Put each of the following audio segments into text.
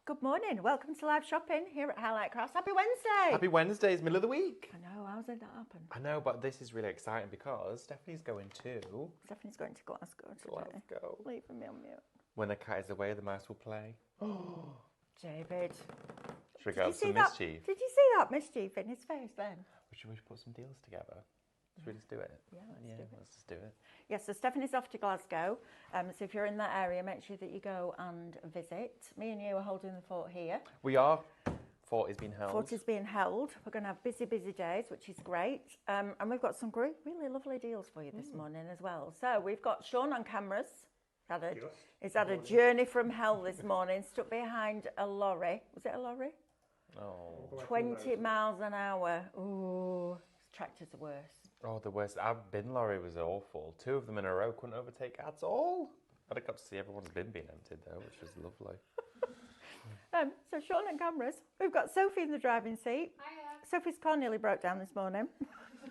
Good morning. Welcome to live shopping here at Highlight Crafts. Happy Wednesday. Happy Wednesday, it's middle of the week. I know, how did that happen? I know, but this is really exciting because Stephanie's going to Stephanie's going to Glasgow today. Glasgow. Leaving me on mute. When the cat is away, the mouse will play. David. Should we go some that? mischief? Did you see that mischief in his face then? Should we put some deals together? Should we just do it? Yeah, let's just do it. Yes, so Stephanie's off to Glasgow. So if you're in that area, make sure that you go and visit. Me and you are holding the fort here. We are. Fort is being held. Fort is being held. We're going to have busy days, which is great. And we've got some great, really lovely deals for you this morning as well. So we've got Sean on cameras. He's had a journey from hell this morning, stuck behind a lorry. Was it a lorry? Oh. 20 miles an hour. Ooh, tractors are worse. Oh, the worst. Our bin lorry was awful. 2 of them in a row couldn't overtake at all. I'd have got to see everyone's bin being emptied though, which was lovely. So Sean and cameras. We've got Sophie in the driving seat. Hiya. Sophie's car nearly broke down this morning.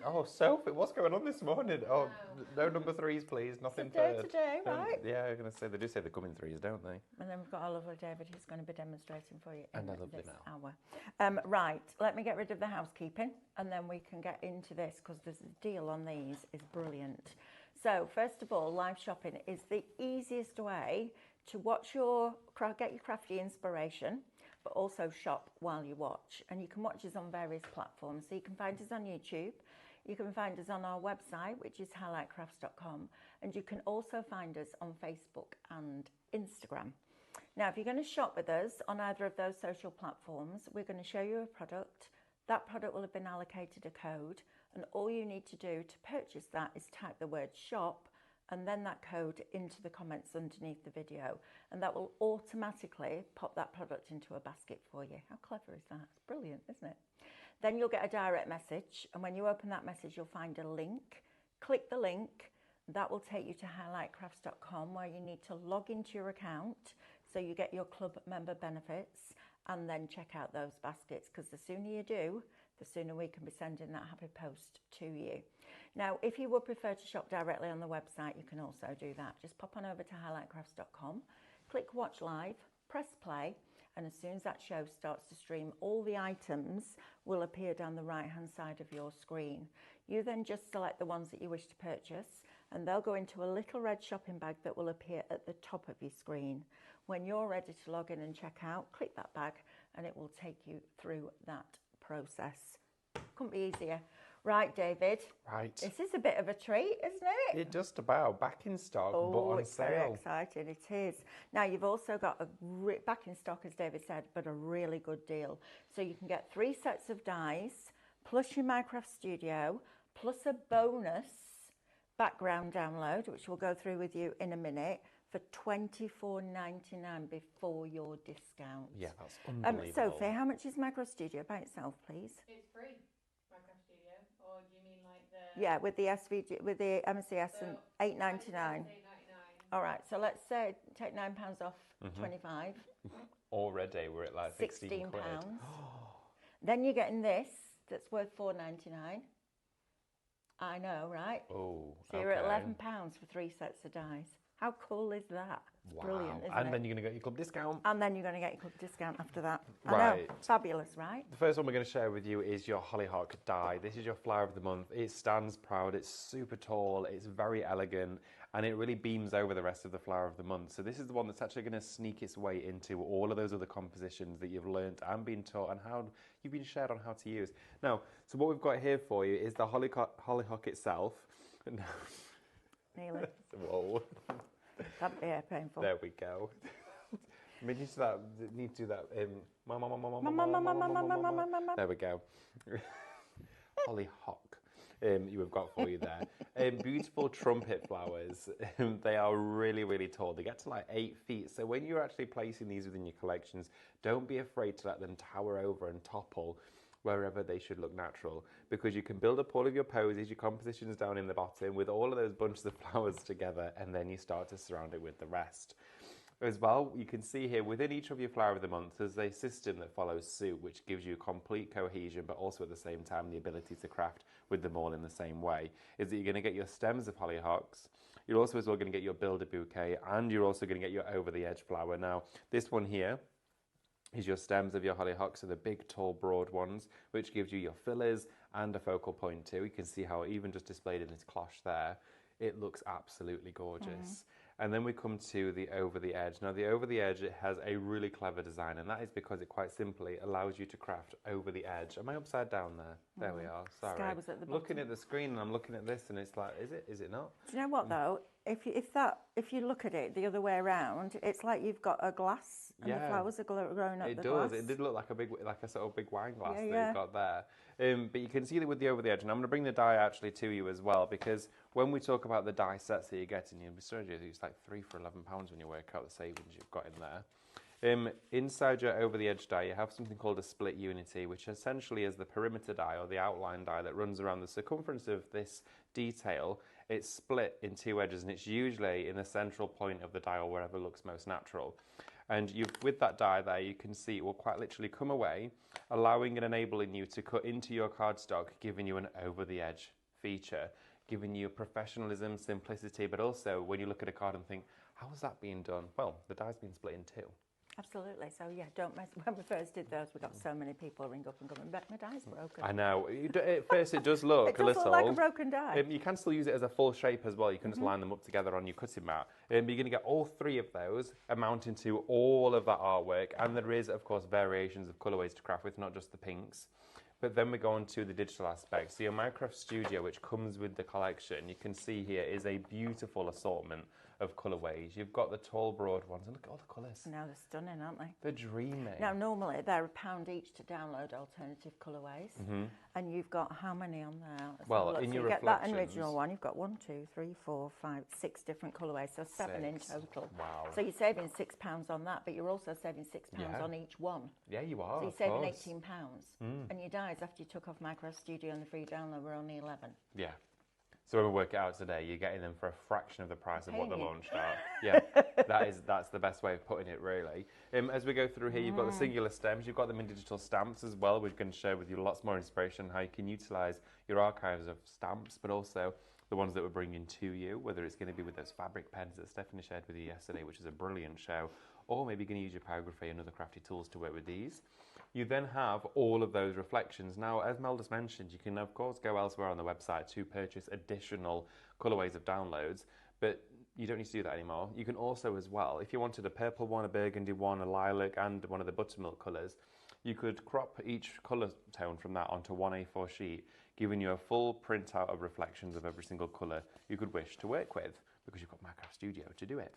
Oh, Sophie, what's going on this morning? Oh, no number 3s, please. Nothing It's a day third. today, right? Yeah, I'm going to say, they do say they come in 3s, don't they? And then we've got our lovely David who's going to be demonstrating for you in And I love this it hour. Right, let me get rid of the housekeeping and then we can get into this because the deal on these is brilliant. So first of all, live shopping is the easiest way to get your crafty inspiration, but also shop while you watch. And you can watch us on various platforms. So you can find us on YouTube. You can find us on our website, which is highlightcrafts.com. And you can also find us on Facebook and Instagram. Now, if you're going to shop with us on either of those social platforms, we're going to show you a product. That product will have been allocated a code. And all you need to do to purchase that is type the word shop and then that code into the comments underneath the video. And that will automatically pop that product into a basket for you. How clever is that? It's brilliant, isn't it? Then you'll get a direct message. And when you open that message, you'll find a link. Click the link. That will take you to highlightcrafts.com where you need to log into your account so you get your club member benefits and then check out those baskets because the sooner you do, the sooner we can be sending that happy post to you. Now, if you would prefer to shop directly on the website, you can also do that. Just pop on over to highlightcrafts.com, click watch live, press play, and as soon as that show starts to stream, all the items will appear down the right-hand side of your screen. You then just select the ones that you wish to purchase, and they'll go into a little red shopping bag that will appear at the top of your screen. When you're ready to log in and check out, click that bag, and it will take you through that process. Couldn't be easier. Right, David. Right. This is a bit of a treat, isn't it? It just about back in stock, but on it's very sale. exciting. It is. Now, you've also got back in stock, as David said, but a really good deal. So you can get 3 sets of dies, plus your Minecraft Studio, plus a bonus background download, which we'll go through with you in a minute, for $24.99 before your discount. Yeah, that's unbelievable. Sophie, how much is Minecraft Studio by itself, please? It's free, Minecraft Studio. Or do you mean like the... Yeah, with the SVG, with the MCS and $8.99. $8.99. All right, so let's say take £9 off 25. Already we're at like 16 quid. Then you're getting this that's worth $4.99. I know, right? Oh, so you're at £11 for 3 sets of dies. How cool is that? It's brilliant, isn't it? And then you're going to get your club discount. And then you're going to get your club discount after that. Right. I know, fabulous, right? The first one we're going to share with you is your Hollyhock die. This is your flower of the month. It stands proud, it's super tall, it's very elegant, and it really beams over the rest of the flower of the month. So this is the one that's actually going to sneak its way into all of those other compositions that you've learnt and been taught and how you've been shared on how to use. Now, so what we've got here for you is the Hollyhock itself. Nearly. Whoa. That'd be painful. There we go. We need to do that. There we go. Hollyhock. You have got for you there. Beautiful trumpet flowers. They are really, really tall. They get to like 8 feet. So when you're actually placing these within your collections, don't be afraid to let them tower over and topple wherever they should look natural, because you can build up all of your poses, your compositions down in the bottom with all of those bunches of flowers together, and then you start to surround it with the rest. As well, you can see here within each of your flower of the month, there's a system that follows suit, which gives you complete cohesion, but also at the same time the ability to craft with them all in the same way. Is that you're going to get your stems of hollyhocks, you're also as well going to get your builder bouquet, and you're also going to get your over the edge flower. Now, this one here is your stems of your hollyhock, so the big, tall, broad ones, which gives you your fillers and a focal point too. You can see how even just displayed in this cloche there, it looks absolutely gorgeous. And then we come to the over the edge. Now the over the edge, it has a really clever design, and that is because it quite simply allows you to craft over the edge. Am I upside down there? There we are, sorry. Sky was at the Looking bottom. at the screen and I'm looking at this and it's like, is it not? Do you know what though? If you look at it the other way around, it's like you've got a glass and the flowers are growing up the glass. It did look like a sort of big wine glass that yeah. you've got there. But you can see that with the over the edge, and I'm going to bring the die actually to you as well, because when we talk about the die sets that you're getting, it's like £3 for £11 when you work out the savings you've got in there. Inside your over the edge die, you have something called a split unity, which essentially is the perimeter die or the outline die that runs around the circumference of this detail. It's split in two edges, and it's usually in the central point of the die or wherever looks most natural. And with that die there, you can see it will quite literally come away, allowing and enabling you to cut into your cardstock, giving you an over-the-edge feature, giving you professionalism, simplicity, but also when you look at a card and think, how is that being done? Well, the die's been split in two. Absolutely. So yeah, don't mess. When we first did those, we got so many people ring up and go, my die's broken. I know. At first, it does look a little. Look like a broken die. You can still use it as a full shape as well. You can just line them up together on your cutting mat. You're going to get all three of those, amounting to all of that artwork. And there is, of course, variations of colourways to craft with, not just the pinks. But then we go on to the digital aspect. So your Minecraft Studio, which comes with the collection, you can see here is a beautiful assortment of colourways. You've got the tall, broad ones, and look at all the colours. Now they're stunning, aren't they? They're dreamy. Now normally they're £1 each to download alternative colourways, and you've got how many on there? Well, in your you get that reflections- original one. You've got 1, 2, 3, 4, 5, 6 different colourways, so 7 in total. Wow. So you're saving £6 on that, but you're also saving £6 Yeah. on each one. Yeah, you are. So you're of saving course. £18, and your dies after you took off Minecraft Studio and the free download were only 11. Yeah. So when we work it out today, you're getting them for a fraction of the price of what they Paying you. launched at. Yeah, that's the best way of putting it, really. As we go through here, you've got the singular stems. You've got them in digital stamps as well. We're going to share with you lots more inspiration on how you can utilise your archives of stamps, but also the ones that we're bringing to you, whether it's going to be with those fabric pens that Stephanie shared with you yesterday, which is a brilliant show, or maybe you're going to use your pyrography and other crafty tools to work with these. You then have all of those reflections. Now, as Mel just mentioned, you can, of course, go elsewhere on the website to purchase additional colourways of downloads, but you don't need to do that anymore. You can also, as well, if you wanted a purple one, a burgundy one, a lilac, and one of the buttermilk colours, you could crop each colour tone from that onto one A4 sheet, giving you a full printout of reflections of every single colour you could wish to work with, because you've got Minecraft Studio to do it.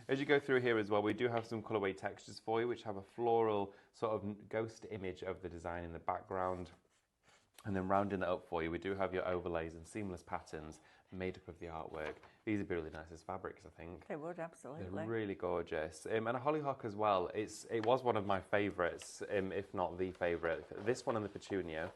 As you go through here as well, we do have some colourway textures for you, which have a floral sort of ghost image of the design in the background. And then rounding that up for you, we do have your overlays and seamless patterns made up of the artwork. These would be really nice as fabrics, I think. They would, absolutely. They're really gorgeous. And a hollyhock as well. It was one of my favourites, if not the favourite. This one and the petunia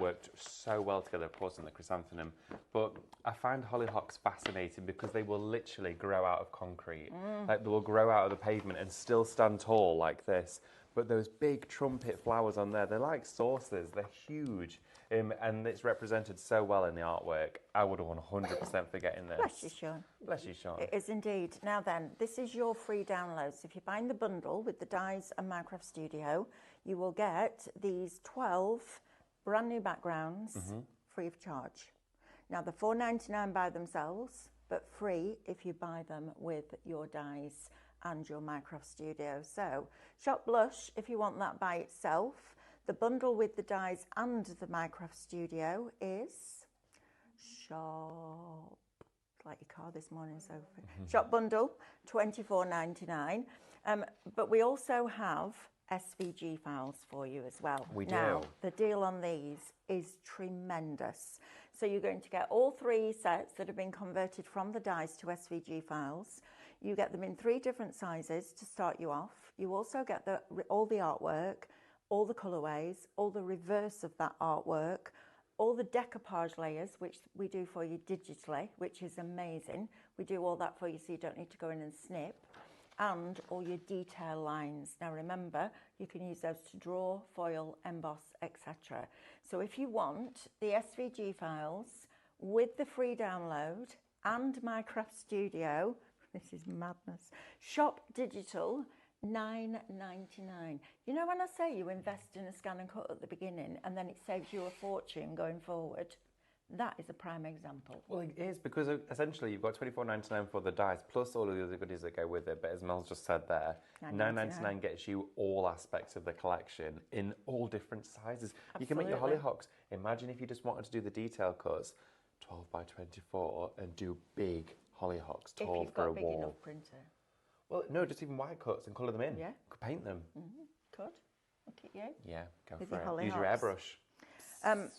worked so well together, of course, in the chrysanthemum. But I find hollyhocks fascinating because they will literally grow out of concrete. Like they will grow out of the pavement and still stand tall like this. But those big trumpet flowers on there, they're like saucers. They're huge. And it's represented so well in the artwork. I would have 100% forgetting this. Bless you, Sean. Bless you, Sean. It is indeed. Now then, this is your free download. So if you're buying the bundle with the dies and Minecraft Studio, you will get these 12 brand new backgrounds free of charge. Now they're $4.99 by themselves, but free if you buy them with your dies and your Minecraft Studio. So shop Blush if you want that by itself. The bundle with the dies and the Minecraft Studio is shop, like your car this morning, Sophie. Shop bundle, $24.99. But we also have SVG files for you as well. We do. Now, the deal on these is tremendous. So you're going to get all 3 sets that have been converted from the dies to SVG files. You get them in 3 different sizes to start you off. You also get all the artwork, all the colourways, all the reverse of that artwork, all the decoupage layers, which we do for you digitally, which is amazing. We do all that for you so you don't need to go in and snip. And all your detail lines. Now remember, you can use those to draw, foil, emboss, etc. So if you want the SVG files with the free download and Minecraft Studio, this is madness, shop digital 9.99. You know when I say you invest in a scan and cut at the beginning and then it saves you a fortune going forward? That is a prime example. Well, it is because essentially you've got $24.99 for the dice plus all of the other goodies that go with it. But as Mel's just said there, $9.99 gets you all aspects of the collection in all different sizes. Absolutely. You can make your hollyhocks. Imagine if you just wanted to do the detail cuts, 12 by 24, and do big hollyhocks tall if you've for got a a big wall. enough printer. Well, no, just even wide cuts and colour them in. Yeah. Could paint them. Could. Look at you. Yeah, go With for your it. Use your hollyhocks. airbrush.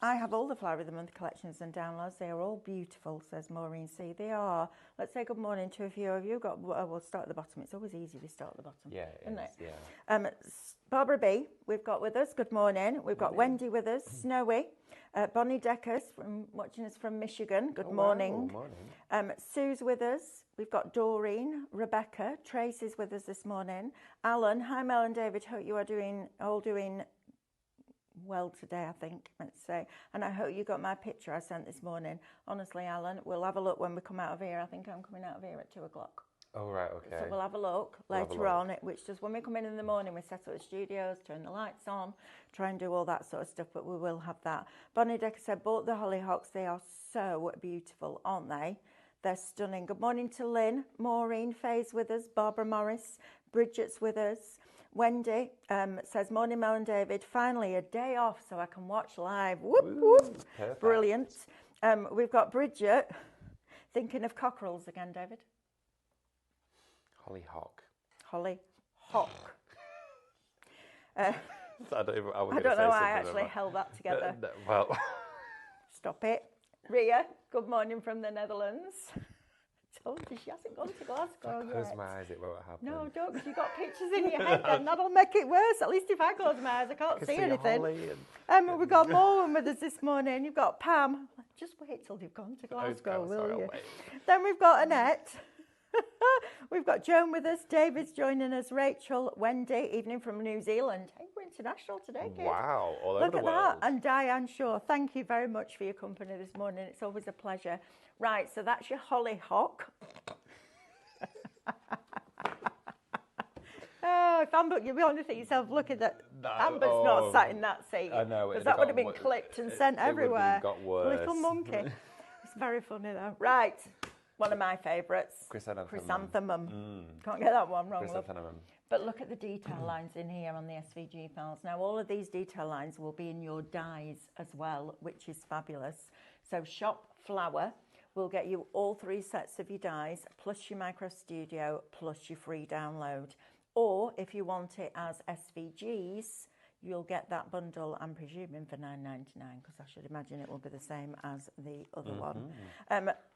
I have all the Flower of the Month collections and downloads. They are all beautiful, says Maureen C. They are. Let's say good morning to a few of you. We'll start at the bottom. It's always easy to start at the bottom. Yeah, isn't it? Yeah. Barbara B, we've got with us. Good morning. We've got Wendy with us. Snowy. Bonnie Deckers watching us from Michigan. Good morning. Wow, morning. Sue's with us. We've got Doreen, Rebecca. Tracy's with us this morning. Alan. Hi, Mel and David. Hope you are all doing well today, I think, let's say. And I hope you got my picture I sent this morning. Honestly, Alan, we'll have a look when we come out of here. I think I'm coming out of here at 2 o'clock. Oh, right, okay. So we'll have a look later on, which just when we come in the morning, we set up the studios, turn the lights on, try and do all that sort of stuff, but we will have that. Bonnie Decker said, bought the hollyhocks. They are so beautiful, aren't they? They're stunning. Good morning to Lynn, Maureen, Faye's with us, Barbara Morris, Bridget's with us. Wendy says, morning, Mel and David. Finally, a day off so I can watch live. Whoop, whoop. Perfect. Brilliant. We've got Bridget thinking of cockerels again, David. Hollyhock. Hollyhock. I don't know why I actually held that together. Well, Stop it. Ria, good morning from the Netherlands. Told you she hasn't gone to Glasgow yet. Close my eyes, it won't happen. No, don't, because you've got pictures in your head then. That'll make it worse. At least if I close my eyes, I can't see anything. We've got Morwen with us this morning. You've got Pam. Just wait till you've gone to Glasgow, will you? Then we've got Annette. We've got Joan with us. David's joining us. Rachel, Wendy, evening from New Zealand. Hey, we're international today, kids. Wow, all over the world. Look at that. And Diane Shaw, thank you very much for your company this morning. It's always a pleasure. Right, so that's your hollyhock. Oh, if Amber, you'll be honest with yourself, look at that. No, Amber's not sat in that seat. I know. Because that would have been clipped and sent everywhere. Got worse. Little monkey. It's very funny though. Right, one of my favourites. Chrysanthemum. Can't get that one wrong. Chrysanthemum. But look at the detail lines in here on the SVG files. Now, all of these detail lines will be in your dies as well, which is fabulous. So Shop Flower will get you all 3 sets of your dies, plus your Micro Studio, plus your free download. Or if you want it as SVGs, you'll get that bundle, I'm presuming, for $9.99, because I should imagine it will be the same as the other one.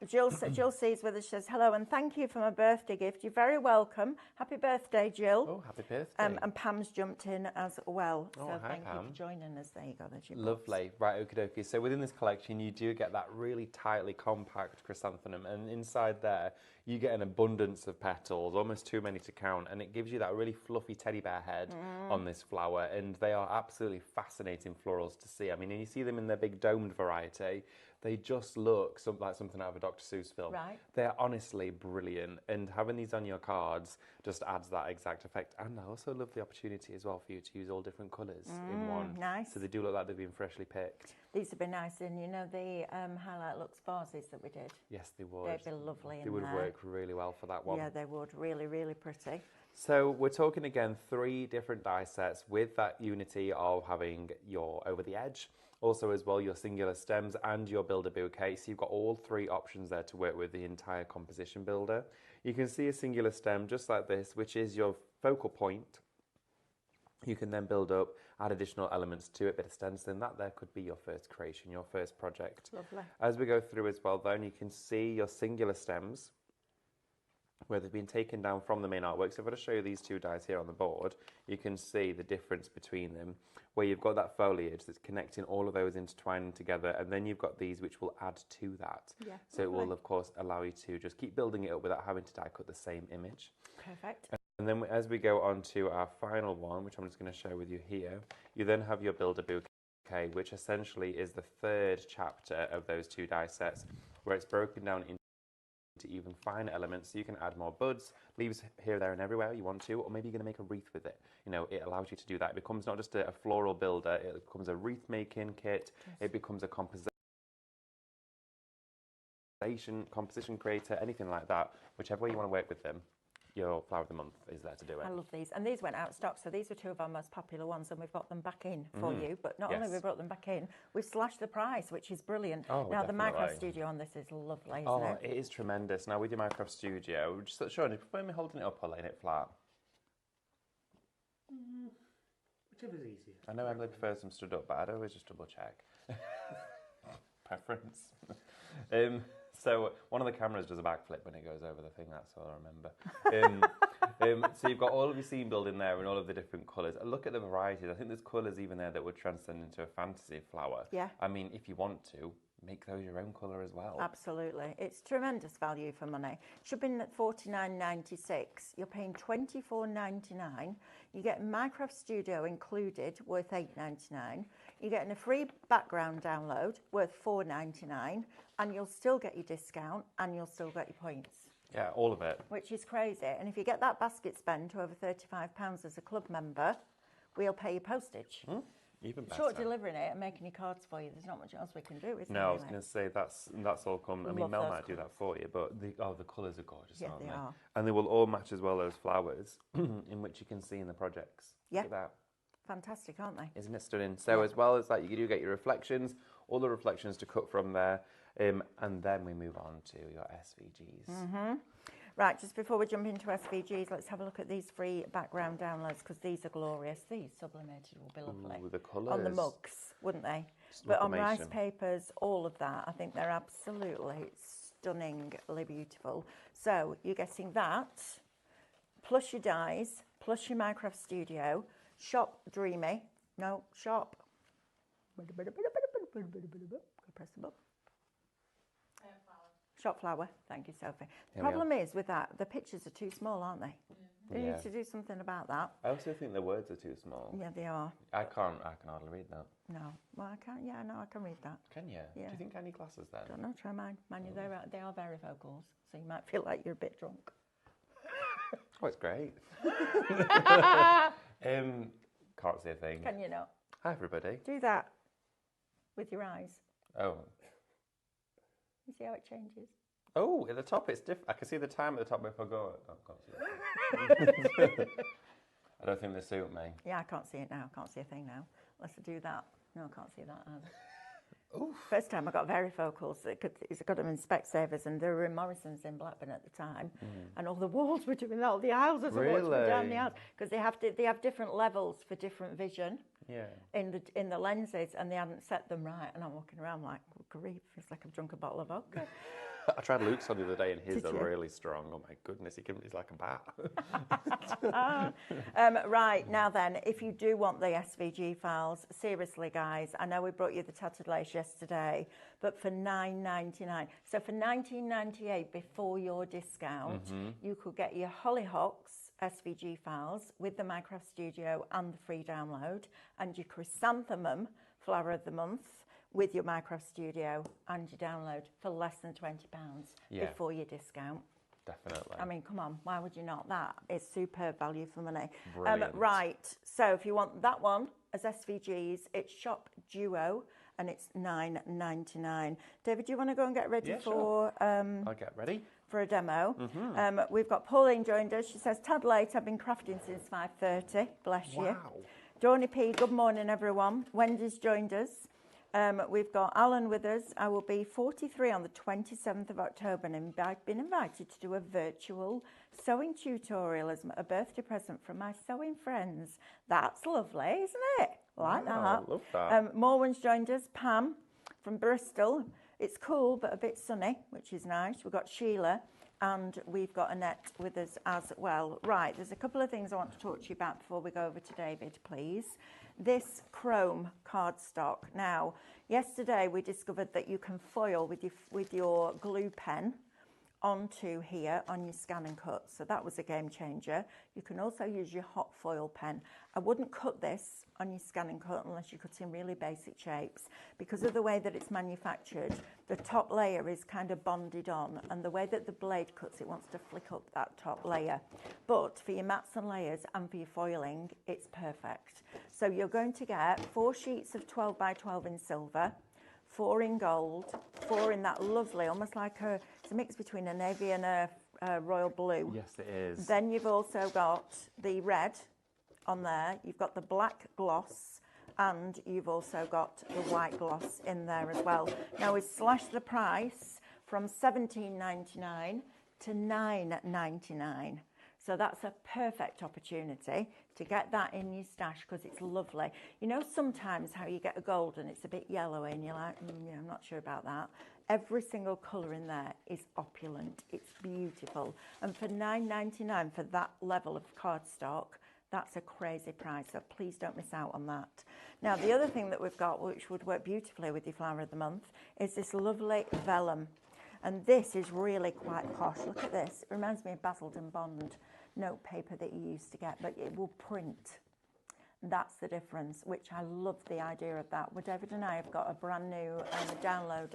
Jill sees with us, she says, hello, and thank you for my birthday gift. You're very welcome. Happy birthday, Jill. Oh, happy birthday. And Pam's jumped in as well. Oh, so hi, thank Pam. you for joining us. There you go. There's your Lovely. box. Right, okie dokie. So within this collection, you do get that really tightly compact chrysanthemum, and inside there, you get an abundance of petals, almost too many to count, and it gives you that really fluffy teddy bear head on this flower, and they are absolutely fascinating florals to see. I mean, you see them in their big domed variety, they just look like something out of a Dr. Seuss film. Right. They're honestly brilliant, and having these on your cards just adds that exact effect. And I also love the opportunity as well for you to use all different colours in one. Nice. So they do look like they've been freshly picked. These would be nice, and you know the Highlight Lux vases that we did? Yes, they would. They'd be lovely They would work really well for that one. Yeah, they would. Really, really pretty. So we're talking again 3 different die sets with that unity of having your over the edge, also as well your singular stems and your builder bouquet. So you've got all 3 options there to work with the entire composition builder. You can see a singular stem just like this, which is your focal point. You can then build up, add additional elements to it, bit of stenciling. That there could be your first creation, your first project. Lovely. As we go through as well, then you can see your singular stems where they've been taken down from the main artwork. So if I just show you these 2 dies here on the board, you can see the difference between them, where you've got that foliage that's connecting all of those intertwining together, and then you've got these which will add to that. Yeah, so it will, of course, allow you to just keep building it up without having to die cut the same image. Perfect. And then as we go on to our final one, which I'm just going to share with you here, you then have your builder bouquet, which essentially is the 3rd chapter of those 2 die sets, where it's broken down into to even finer elements, so you can add more buds, leaves here, there and everywhere you want to, or maybe you're going to make a wreath with it. You know, it allows you to do that. It becomes not just a floral builder, it becomes a wreath making kit, it becomes a composition creator, anything like that. Whichever way you want to work with them, your flower of the month is there to do it. I love these. And these went out of stock, so these were two of our most popular ones, and we've got them back in for you. But not only have we brought them back in, we've slashed the price, which is brilliant. Oh, now, the Micro definitely. Studio on this is lovely, Oh, isn't it? it is tremendous. Now, with your Minecraft Studio, just Sean, do you prefer me holding it up or laying it flat? Whichever's easier. I know Emily prefers them stood up, but I'd always just double check. Preference. So one of the cameras does a backflip when it goes over the thing, that's all I remember. So you've got all of your scene building there and all of the different colours. Look at the varieties. I think there's colours even there that would transcend into a fantasy flower. Yeah. I mean, if you want to, make those your own colour as well. Absolutely. It's tremendous value for money. Should be at $49.96. You're paying $24.99. You get Minecraft Studio included, worth $8.99. You're getting a free background download, worth $4.99. And you'll still get your discount and you'll still get your points. Yeah, all of it. Which is crazy. And if you get that basket spend to over £35 as a club member, we'll pay you postage. Even better. Short delivering it and making your cards for you. There's not much else we can do, is there? No, I was going to say that's all come. I mean, Love Mel those might do that for you, but the colours are gorgeous, Yeah, aren't they are. And they will all match as well as flowers, in which you can see in the projects. Yeah. Look at that. Fantastic, aren't they? Isn't it stunning? So as well as that, you do get your reflections, all the reflections to cut from there, and then we move on to your SVGs. Right, just before we jump into SVGs, let's have a look at these free background downloads because these are glorious. These sublimated will be lovely. Ooh, the colours. On the mugs, wouldn't they? But on rice sublimation. papers, all of that, I think they're absolutely stunningly beautiful. So you're getting that, plus your dies, plus your Minecraft Studio, Shop Dreamy, no, Shop. Press the button. Shop Flower. Thank you, Sophie. The problem is with that, the pictures are too small, aren't they? They Yeah. need to do something about that. I also think the words are too small. Yeah, they are. I can hardly read that. No. Well, I can't. Yeah, no, I can read that. Can you? Yeah. Do you think I need glasses then? Don't know. Try mine. Mine, they are varifocals, so you might feel like you're a bit drunk. Oh, it's great. Can't see a thing. Can you not? Hi, everybody. Do that with your eyes. Oh. You see how it changes? Oh, at the top it's different. I can see the time at the top if I go. Oh, I can't see it. I don't think they suit me. Yeah, I can't see it now. I can't see a thing now. Let's do that. No, I can't see that either. Oof. First time I got varifocals, I got them in Specsavers, and they were in Morrison's in Blackburn at the time, and all the walls were doing that, all the aisles as I walked down the aisles, because they have different levels for different vision. Yeah. In the lenses, and they hadn't set them right, and I'm walking around like, grief, it's like I've drunk a bottle of vodka. I tried Luke's on the other day, and his Did are you? really strong. Oh my goodness, he's like a bat. Right, now then, if you do want the SVG files, seriously guys, I know we brought you the tattered lace yesterday, but for $9.99, so for $19.98 before your discount, you could get your Hollyhocks SVG files with the Minecraft Studio and the free download, and your Chrysanthemum Flower of the Month with your Minecraft Studio and your download for less than £20 before your discount. Definitely. I mean, come on, why would you not? That is superb value for money. Brilliant. Right, so if you want that one as SVGs, it's Shop Duo and it's $9.99. David, do you want to go and get ready for I'll get ready. for a demo? We've got Pauline joined us. She says, tad late, I've been crafting since 5:30. Bless you. Wow. Dawney P, good morning, everyone. Wendy's joined us. We've got Alan with us. I will be 43 on the 27th of October, and I've been invited to do a virtual sewing tutorial as a birthday present from my sewing friends. That's lovely, isn't it? Like that. I love that. Morwen's joined us. Pam from Bristol. It's cool, but a bit sunny, which is nice. We've got Sheila, and we've got Annette with us as well. Right, there's a couple of things I want to talk to you about before we go over to David, please. This chrome cardstock. Now, yesterday we discovered that you can foil with your glue pen onto here on your scan and cut. So that was a game changer. You can also use your hot foil pen. I wouldn't cut this on your scan and cut unless you're cutting really basic shapes. Because of the way that it's manufactured, the top layer is kind of bonded on, and the way that the blade cuts, it wants to flick up that top layer. But for your mats and layers and for your foiling, it's perfect. So you're going to get 4 sheets of 12 by 12 in silver, 4 in gold, 4 in that lovely, almost like it's a mix between a navy and a royal blue. Yes, it is. Then you've also got the red on there, you've got the black gloss, and you've also got the white gloss in there as well. Now we've slashed the price from $17.99 to $9.99. So that's a perfect opportunity to get that in your stash because it's lovely. You know sometimes how you get a gold and it's a bit yellowy and you're like, yeah, I'm not sure about that. Every single colour in there is opulent. It's beautiful. And for $9.99 for that level of cardstock, that's a crazy price. So please don't miss out on that. Now, the other thing that we've got, which would work beautifully with your flower of the month, is this lovely vellum. And this is really quite posh. Look at this. It reminds me of Basildon Bond note paper that you used to get, but it will print. That's the difference, which I love the idea of that. Well, David and I have got a brand new download,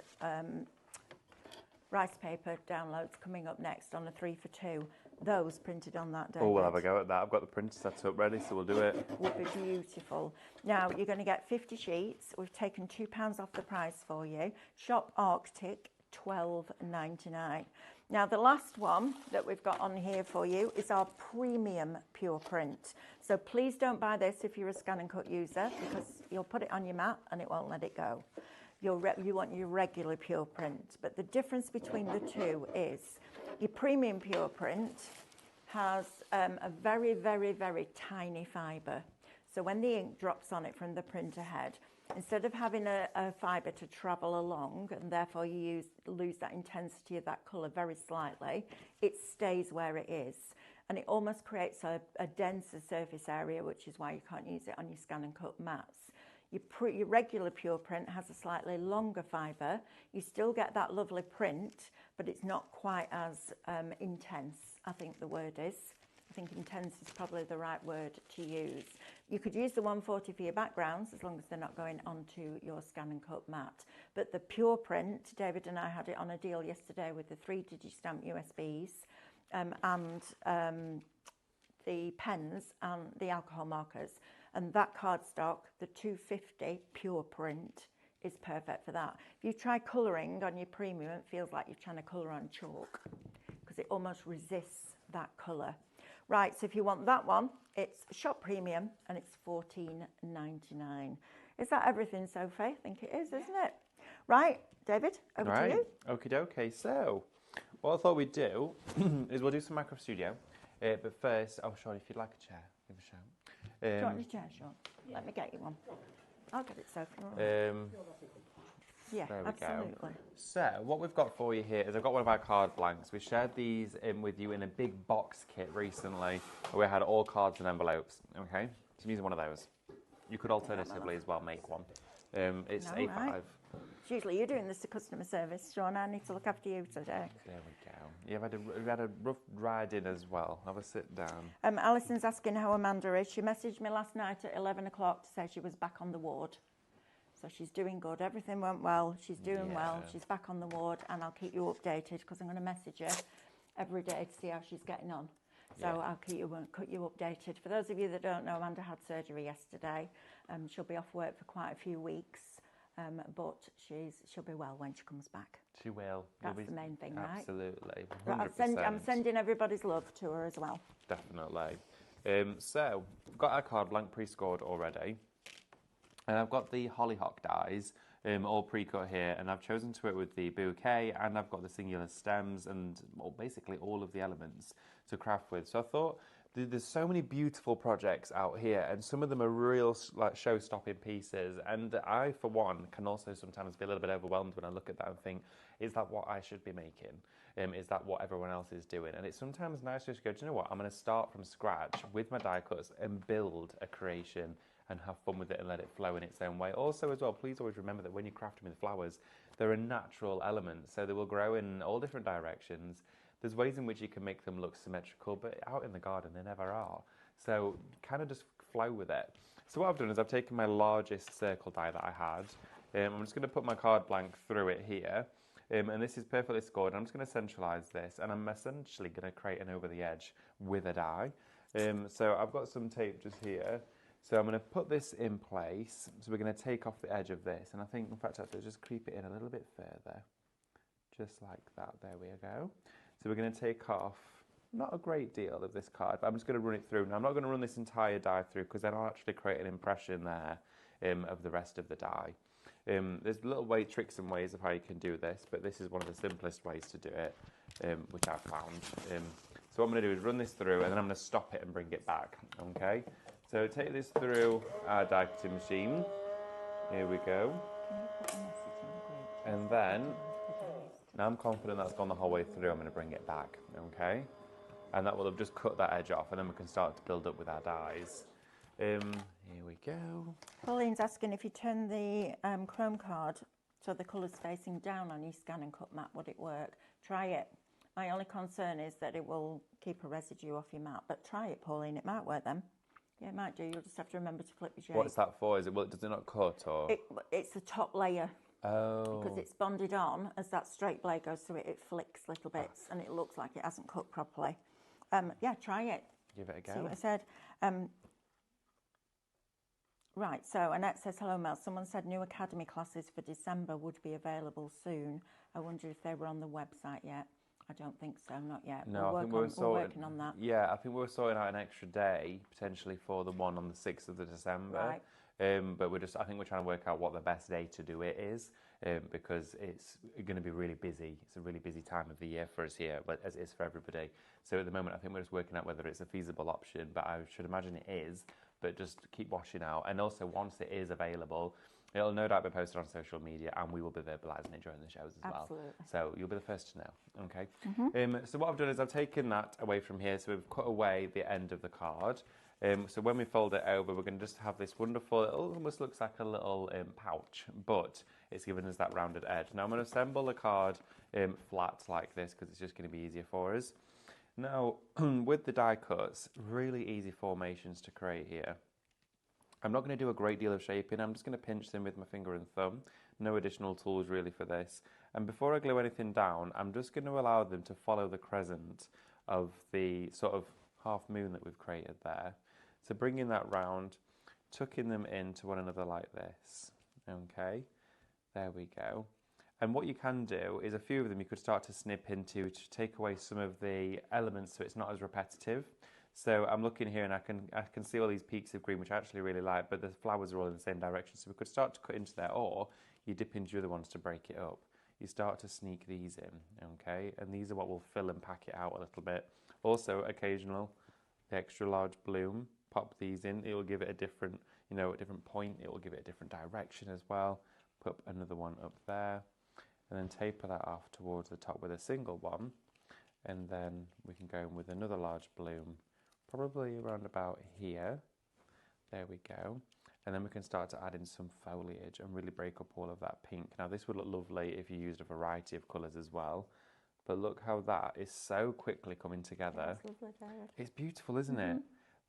rice paper downloads coming up next on a 3 for 2. Those printed on that day. Oh, we'll have a go at that. I've got the printer set up ready, so we'll do it. Would be beautiful. Now, you're going to get 50 sheets. We've taken £2 off the price for you. Shop Arctic, $12.99. Now, the last one that we've got on here for you is our premium pure print. So please don't buy this if you're a scan and cut user, because you'll put it on your mat and it won't let it go. You want your regular pure print. But the difference between the two is your premium pure print has a very, very, very tiny fibre. So when the ink drops on it from the printer head, instead of having a fibre to travel along, and therefore you lose that intensity of that colour very slightly, it stays where it is. And it almost creates a denser surface area, which is why you can't use it on your scan and cut mats. Your regular pure print has a slightly longer fibre. You still get that lovely print, but it's not quite as intense, I think the word is. I think intense is probably the right word to use. You could use the 140 for your backgrounds as long as they're not going onto your scan and cut mat. But the pure print, David and I had it on a deal yesterday with the 3 Digistamp USBs and the pens and the alcohol markers. And that cardstock, the 250 pure print, is perfect for that. If you try colouring on your premium, it feels like you're trying to colour on chalk because it almost resists that colour. Right, so if you want that one, it's Shop Premium and it's $14.99. Is that everything, Sophie? I think it is, isn't it? Right, David, over to you. Okie dokie. So, what I thought we'd do is we'll do some Macro Studio. But first, Sean, if you'd like a chair, give a shout. Do you want your chair, Sean? Yeah. Let me get you one. I'll get it, Sophie. Yeah, there we absolutely. go. So, what we've got for you here is I've got one of our card blanks. We shared these with you in a big box kit recently, where we had all cards and envelopes. Okay, so I'm using one of those. You could alternatively as well make one. It's No, A5. right. Usually you're doing this to customer service, Sean. I need to look after you today. There we go. You've had a rough ride in as well. Have a sit down. Alison's asking how Amanda is. She messaged me last night at 11 o'clock to say she was back on the ward. So she's doing good. Everything went well. She's doing well. She's back on the ward, and I'll keep you updated because I'm going to message her every day to see how she's getting on. So I'll keep you updated. For those of you that don't know, Amanda had surgery yesterday. She'll be off work for quite a few weeks, but she'll be well when she comes back. She will. That's the main thing, right? Absolutely. But 100%. I'm sending everybody's love to her as well. Definitely. So, we've got our card blank pre-scored already. And I've got the Hollyhock dies all pre-cut here, and I've chosen to work with the bouquet, and I've got the singular stems and basically all of the elements to craft with. So I thought there's so many beautiful projects out here, and some of them are real like show-stopping pieces. And I, for one, can also sometimes be a little bit overwhelmed when I look at that and think, is that what I should be making? Is that what everyone else is doing? And it's sometimes nice to just go, do you know what? I'm going to start from scratch with my die cuts and build a creation and have fun with it and let it flow in its own way. Also as well, please always remember that when you're crafting with flowers, they're a natural element, so they will grow in all different directions. There's ways in which you can make them look symmetrical, but out in the garden they never are. So kind of just flow with it. So what I've done is I've taken my largest circle die that I had. I'm just going to put my card blank through it here. And this is perfectly scored. I'm just going to centralise this, and I'm essentially going to create an over the edge with a die. So I've got some tape just here. So I'm going to put this in place. So we're going to take off the edge of this, and I think, in fact, actually, just creep it in a little bit further. Just like that. There we go. So we're going to take off not a great deal of this card, but I'm just going to run it through. Now, I'm not going to run this entire die through because then I'll actually create an impression there of the rest of the die. There's little tricks and ways of how you can do this, but this is one of the simplest ways to do it, which I've found. So what I'm going to do is run this through, and then I'm going to stop it and bring it back. Okay. So take this through our die cutting machine. Here we go. And then, now I'm confident that's gone the whole way through. I'm going to bring it back. Okay. And that will have just cut that edge off, and then we can start to build up with our dies. Here we go. Pauline's asking if you turn the Chrome card so the colour's facing down on your scan and cut mat, would it work? Try it. My only concern is that it will keep a residue off your mat, but try it, Pauline. It might work then. Yeah, it might do. You'll just have to remember to flip your shape. What's that for? Is it, does it not cut, or? It's the top layer. Oh. Because it's bonded on, as that straight blade goes through it, it flicks little bits and it looks like it hasn't cut properly. Yeah, try it. Give it a go. See what I said? Right, so Annette says, hello Mel, someone said new academy classes for December would be available soon. I wonder if they were on the website yet. I don't think so, not yet. No, we're working on that. Yeah, I think we were sorting out an extra day, potentially for the one on the 6th of December. Right. But I think we're trying to work out what the best day to do it is, because it's going to be really busy. It's a really busy time of the year for us here, but as it is for everybody. So at the moment, I think we're just working out whether it's a feasible option, but I should imagine it is. But just keep watching out. And also, once it is available, it'll no doubt be posted on social media, and we will be verbalising it during the shows as well. So you'll be the first to know, okay? So what I've done is I've taken that away from here. So we've cut away the end of the card. So when we fold it over, we're going to just have this wonderful, it almost looks like a little pouch, but it's given us that rounded edge. Now I'm going to assemble the card flat like this, because it's just going to be easier for us. Now, with the die cuts, really easy formations to create here. I'm not going to do a great deal of shaping. I'm just going to pinch them with my finger and thumb. No additional tools really for this. And before I glue anything down, I'm just going to allow them to follow the crescent of the sort of half moon that we've created there. So bringing that round, tucking them into one another like this. Okay, there we go. And what you can do is a few of them you could start to snip into to take away some of the elements so it's not as repetitive. So I'm looking here and I can see all these peaks of green, which I actually really like, but the flowers are all in the same direction. So we could start to cut into there, or you dip into the other ones to break it up. You start to sneak these in, okay? And these are what will fill and pack it out a little bit. Also, occasional, the extra large bloom, pop these in. It will give it a different, a different point. It will give it a different direction as well. Put another one up there. And then taper that off towards the top with a single one. And then we can go in with another large bloom, probably around about here. There we go. And then we can start to add in some foliage and really break up all of that pink. Now this would look lovely if you used a variety of colours as well. But look how that is so quickly coming together. It's lovely, Jared. It's beautiful, isn't it?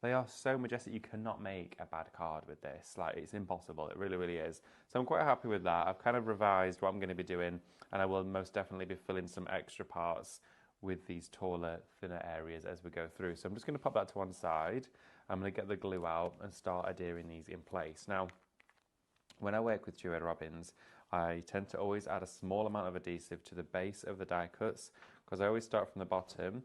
They are so majestic. You cannot make a bad card with this. Like, it's impossible. It really, really is. So I'm quite happy with that. I've kind of revised what I'm going to be doing, and I will most definitely be filling some extra parts with these taller, thinner areas as we go through. So I'm just going to pop that to one side. I'm going to get the glue out and start adhering these in place. Now, when I work with Duet Robins, I tend to always add a small amount of adhesive to the base of the die cuts, because I always start from the bottom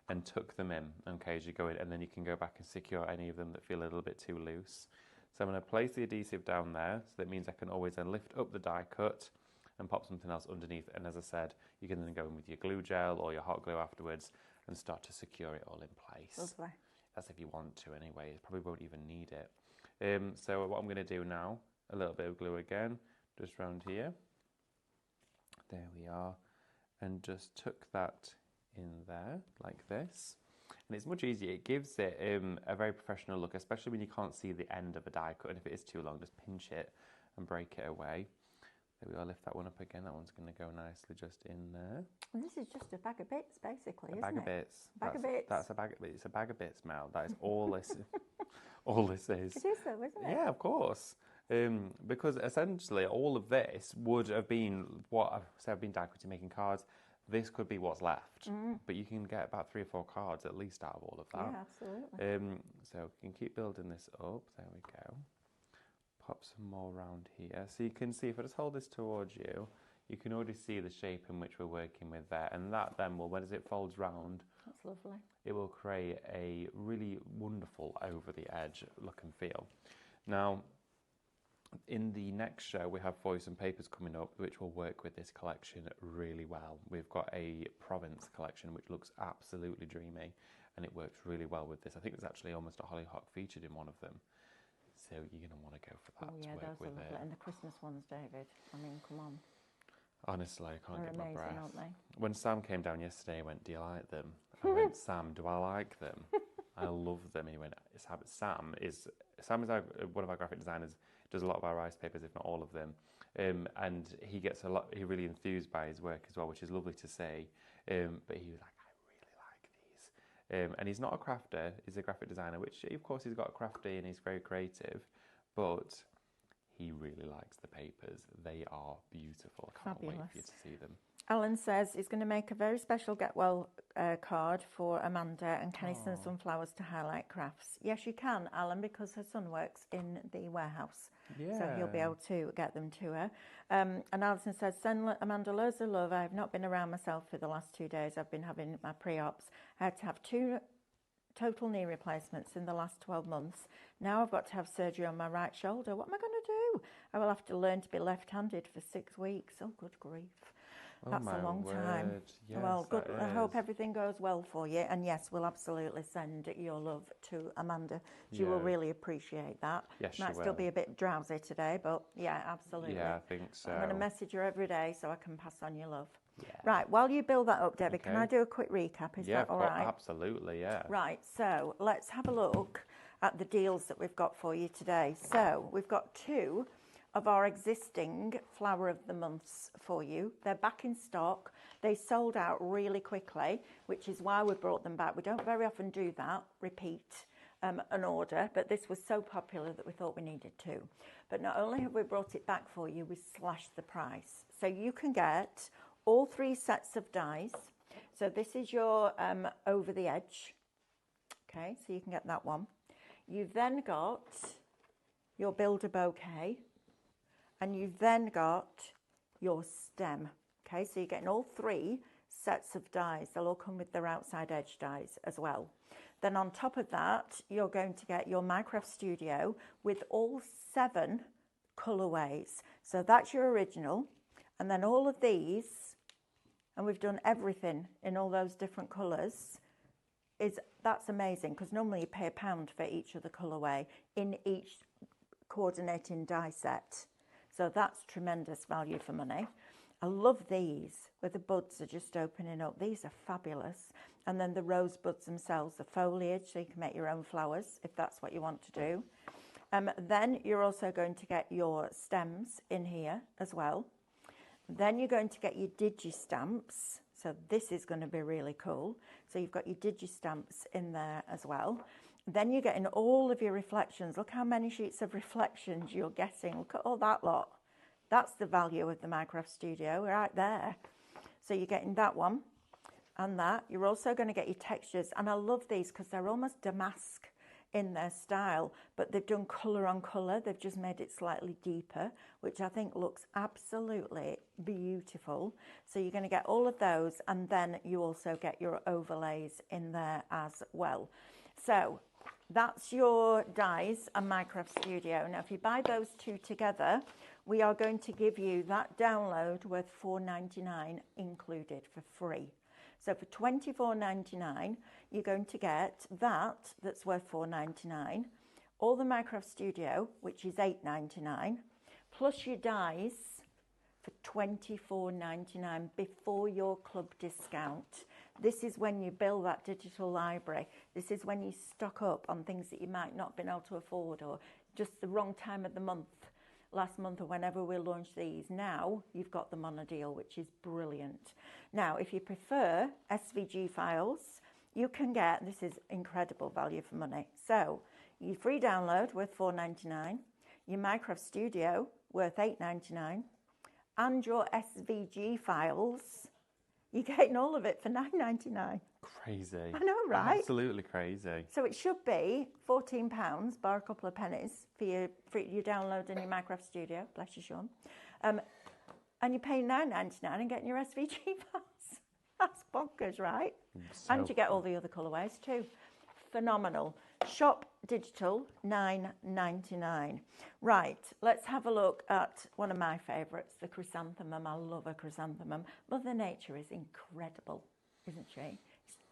and tuck them in, okay, as you go in, and then you can go back and secure any of them that feel a little bit too loose. So I'm going to place the adhesive down there, so that means I can always then lift up the die cut and pop something else underneath. And as I said, you can then go in with your glue gel or your hot glue afterwards and start to secure it all in place. Lovely. That's if you want to anyway. You probably won't even need it. So what I'm going to do now, a little bit of glue again, just round here. There we are. And just tuck that in there like this. And it's much easier. It gives it a very professional look, especially when you can't see the end of a die cut. And if it is too long, just pinch it and break it away. There we go, lift that one up again. That one's going to go nicely just in there. And this is just a bag of bits, basically, isn't it? A bag of bits. Bag of bits. That's a bag of bits. It's a bag of bits, Mel. That is all this, all this is. It is though, isn't it? Yeah, of course. Because essentially all of this would have been what I've been die cutting, making cards. This could be what's left, but you can get about 3 or 4 cards at least out of all of that. Yeah, absolutely. So we can keep building this up. There we go. Pop some more around here. So you can see, if I just hold this towards you, you can already see the shape in which we're working with there. And that then will, as it folds round, That's lovely. it will create a really wonderful over the edge look and feel. Now, in the next show, we have for you some papers coming up, which will work with this collection really well. We've got a Provence collection, which looks absolutely dreamy, and it works really well with this. I think there's actually almost a Hollyhock featured in one of them. So you're going to want to go for that to work with it. And the Christmas ones, David. I mean, come on. Honestly, I can't They're get my amazing, breath. aren't they? When Sam came down yesterday, he went, "Do you like them?" I went, "Sam, do I like them? I love them." And he went, Sam is one of our graphic designers, does a lot of our rice papers, if not all of them. And he gets he really enthused by his work as well, which is lovely to see. But he was like, "I really like these." And he's not a crafter, he's a graphic designer, which of course he's got a crafty and he's very creative, but he really likes the papers. They are beautiful. I can't wait for you to see them. Alan says he's going to make a very special Get Well card for Amanda, and can he send some flowers to Highlight Crafts? Yes, you can, Alan, because her son works in the warehouse. Yeah. So he'll be able to get them to her. And Alison says, send Amanda loads of love. I have not been around myself for the last 2 days. I've been having my pre-ops. I had to have 2 total knee replacements in the last 12 months. Now I've got to have surgery on my right shoulder. What am I going to do? I will have to learn to be left-handed for 6 weeks. Oh, good grief. That's a long time. Yes, well, good. I hope is. everything goes well for you. And yes, we'll absolutely send your love to Amanda. She will really appreciate that. Yes, she Might will. still be a bit drowsy today, but yeah, absolutely. Yeah, I think so. I'm going to message her every day so I can pass on your love. Yeah. Right, while you build that up, Debbie, can Okay. I do a quick recap? Is that all right? Absolutely, yeah. Right, so let's have a look at the deals that we've got for you today. So we've got 2 of our existing Flower of the Months for you. They're back in stock. They sold out really quickly, which is why we brought them back. We don't very often do that, repeat an order, but this was so popular that we thought we needed to. But not only have we brought it back for you, we slashed the price. So you can get all 3 sets of dies. So this is your over the edge. Okay, so you can get that one. You've then got your builder bouquet, and you've then got your stem. Okay, so you're getting all 3 sets of dies. They'll all come with their outside edge dies as well. Then on top of that, you're going to get your Minecraft Studio with all 7 colorways. So that's your original. And then all of these, and we've done everything in all those different colors, that's amazing, because normally you pay £1 for each of the colorway in each coordinating die set. So that's tremendous value for money. I love these, where the buds are just opening up. These are fabulous. And then the rose buds themselves, the foliage, so you can make your own flowers if that's what you want to do. Then you're also going to get your stems in here as well. Then you're going to get your digi-stamps. So this is going to be really cool. So you've got your digi-stamps in there as well. Then you're getting all of your reflections. Look how many sheets of reflections you're getting. Look at all that lot. That's the value of the Minecraft Studio right there. So you're getting that one and that. You're also going to get your textures. And I love these because they're almost damask in their style, but they've done colour on colour. They've just made it slightly deeper, which I think looks absolutely beautiful. So you're going to get all of those, and then you also get your overlays in there as well. So that's your dies and Minecraft Studio. Now, if you buy those 2 together, we are going to give you that download worth $4.99 included for free. So for $24.99, you're going to get that's worth $4.99, all the Minecraft Studio, which is $8.99, plus your dies for $24.99 before your club discount. This is when you build that digital library. This is when you stock up on things that you might not have been able to afford, or just the wrong time of the month, last month or whenever we launched these. Now you've got them on a deal, which is brilliant. Now, if you prefer SVG files, you can get, this is incredible value for money. So your free download worth $4.99, your Minecraft Studio worth $8.99, and your SVG files, you're getting all of it for $9.99. Crazy. I know, right? Absolutely crazy. So it should be £14, bar a couple of pennies for your download and your Minecraft Studio. Bless you, Sean. And you're paying $9.99 and getting your SVG files. That's bonkers, right? And you get all the other colourways too. Phenomenal. Shop digital, $9.99. Right, let's have a look at one of my favourites, the chrysanthemum. I love a chrysanthemum. Mother Nature is incredible, isn't she? It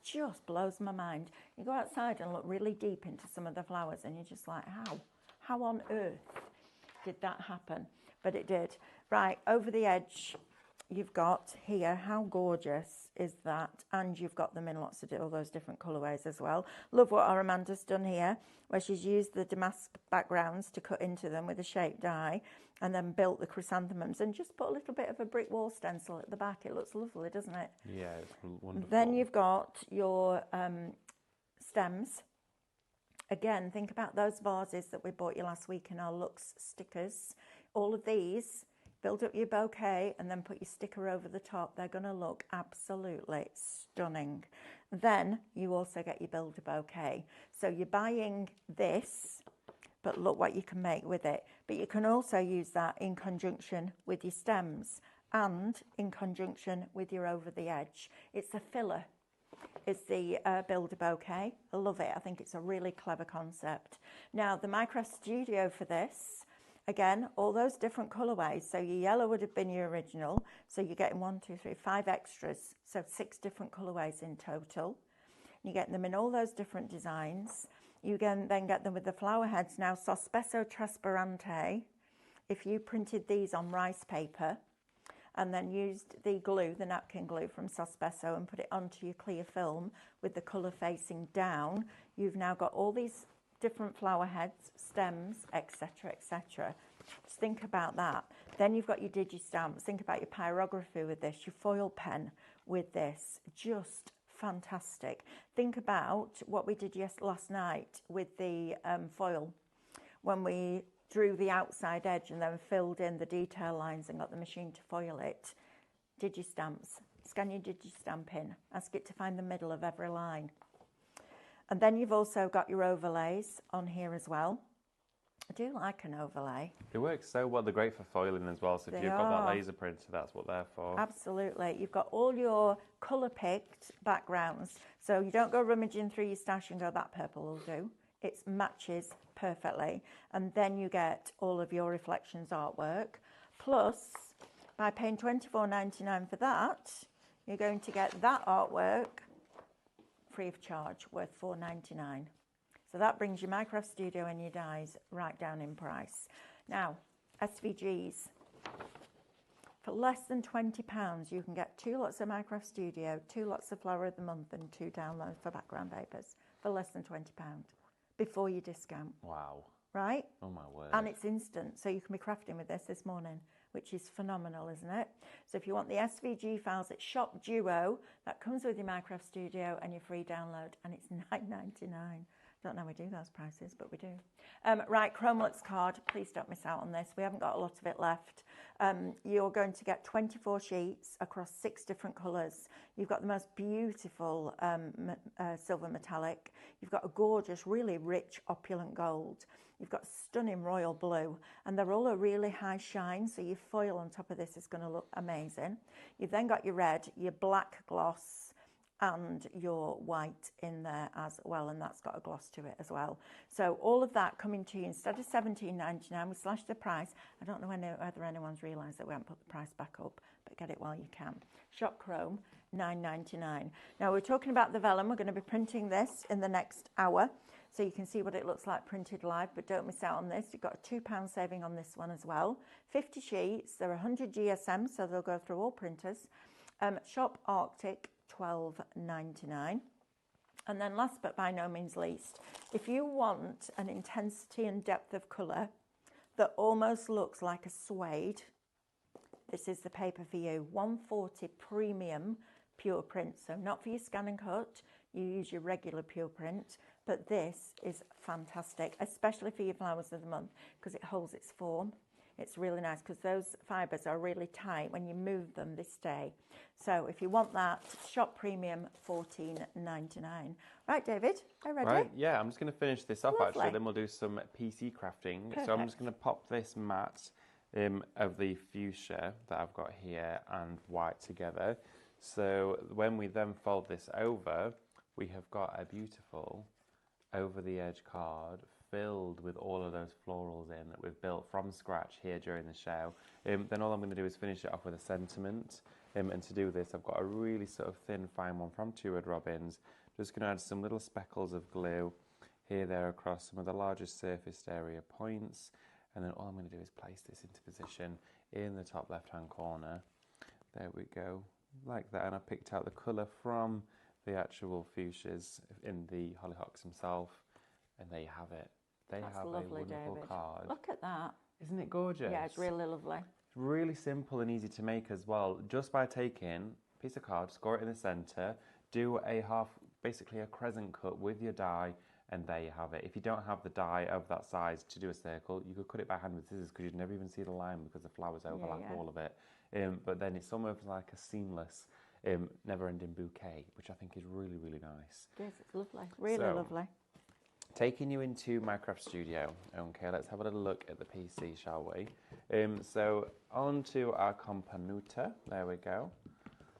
just blows my mind. You go outside and look really deep into some of the flowers and you're just like, how on earth did that happen? But it did. Right, over the edge, you've got here, how gorgeous is that? And you've got them in lots of all those different colourways as well. Love what our Amanda's done here, where she's used the damask backgrounds to cut into them with a shaped die, and then built the chrysanthemums and just put a little bit of a brick wall stencil at the back. It looks lovely, doesn't it? Yeah, it's wonderful. Then you've got your stems. Again, think about those vases that we bought you last week in our Lux stickers. All of these, build up your bouquet and then put your sticker over the top. They're going to look absolutely stunning. Then you also get your build a bouquet. So you're buying this, but look what you can make with it. But you can also use that in conjunction with your stems and in conjunction with your over the edge. It's a filler. It's the build a bouquet. I love it. I think it's a really clever concept. Now, the Minecraft Studio for this, again, all those different colourways. So your yellow would have been your original. So you're getting 5 extras. So 6 different colourways in total. You're getting them in all those different designs. You can then get them with the flower heads. Now, Sospeso Trasparente, if you printed these on rice paper and then used the glue, the napkin glue from Sospeso, and put it onto your clear film with the colour facing down, you've now got all these different flower heads, stems, etc., etc. Just think about that. Then you've got your digi-stamps. Think about your pyrography with this, your foil pen with this. Just fantastic. Think about what we did last night with the foil, when we drew the outside edge and then filled in the detail lines and got the machine to foil it. Digi-stamps. Scan your digi-stamp in. Ask it to find the middle of every line. And then you've also got your overlays on here as well. I do like an overlay. It works so well. They're great for foiling as well. So if you've got that laser printer, that's what they're for. Absolutely. You've got all your colour-picked backgrounds. So you don't go rummaging through your stash and go, that purple will do. It matches perfectly. And then you get all of your reflections artwork. Plus, by paying $24.99 for that, you're going to get that artwork free of charge, worth $4.99. So that brings your Minecraft Studio and your dies right down in price. Now, SVGs. For less than £20, you can get 2 lots of Minecraft Studio, 2 lots of Flower of the Month, and 2 downloads for background papers for less than £20 before your discount. Wow. Right? Oh my word. And it's instant, so you can be crafting with this morning, which is phenomenal, isn't it? So if you want the SVG files, it's Shop Duo. That comes with your Minecraft Studio and your free download, and it's $9.99. Don't know how we do those prices, but we do. Right, Chromelux card. Please don't miss out on this. We haven't got a lot of it left. You're going to get 24 sheets across 6 different colours. You've got the most beautiful silver metallic. You've got a gorgeous, really rich, opulent gold. You've got stunning royal blue, and they're all a really high shine, so your foil on top of this is going to look amazing. You've then got your red, your black gloss, and your white in there as well, and that's got a gloss to it as well. So all of that coming to you instead of $17.99, we slashed the price. I don't know whether anyone's realised that we haven't put the price back up, but get it while you can. Shop Chrome, $9.99. Now we're talking about the vellum. We're going to be printing this in the next hour, so you can see what it looks like printed live, but don't miss out on this. You've got a £2 saving on this one as well. 50 sheets, they're 100 GSM, so they'll go through all printers. Shop Arctic, 12.99. And then last but by no means least, if you want an intensity and depth of colour that almost looks like a suede, this is the paper for you. 140 premium pure print. So not for your scan and cut, you use your regular pure print, but this is fantastic, especially for your flowers of the month, because it holds its form. It's really nice because those fibres are really tight when you move them, they stay. So if you want that, shop premium, $14.99. Right, David, are you ready? Right, yeah, I'm just going to finish this off Lovely. actually, then we'll do some PC crafting. Perfect. So I'm just going to pop this mat of the fuchsia that I've got here and white together. So when we then fold this over, we have got a beautiful over the edge card filled with all of those florals in that we've built from scratch here during the show. Then all I'm going to do is finish it off with a sentiment. And to do this, I've got a really sort of thin, fine one from Two Red Robins. Just going to add some little speckles of glue here, there, across some of the largest surfaced area points. And then all I'm going to do is place this into position in the top left-hand corner. There we go, like that. And I picked out the colour from the actual fuchsias in the Hollyhocks himself. And there you have it. They That's have lovely, a wonderful David. card. Look at that. Isn't it gorgeous? Yeah, it's really lovely. It's really simple and easy to make as well. Just by taking a piece of card, score it in the centre, do a half, basically a crescent cut with your die, and there you have it. If you don't have the die of that size to do a circle, you could cut it by hand with scissors because you'd never even see the line because the flowers overlap all of it. But then it's almost like a seamless, never-ending bouquet, which I think is really, really nice. Yes, it's lovely. Really So, lovely. Taking you into Minecraft Studio. Okay, let's have a little look at the PC, shall we? So on to our Companuta. There we go.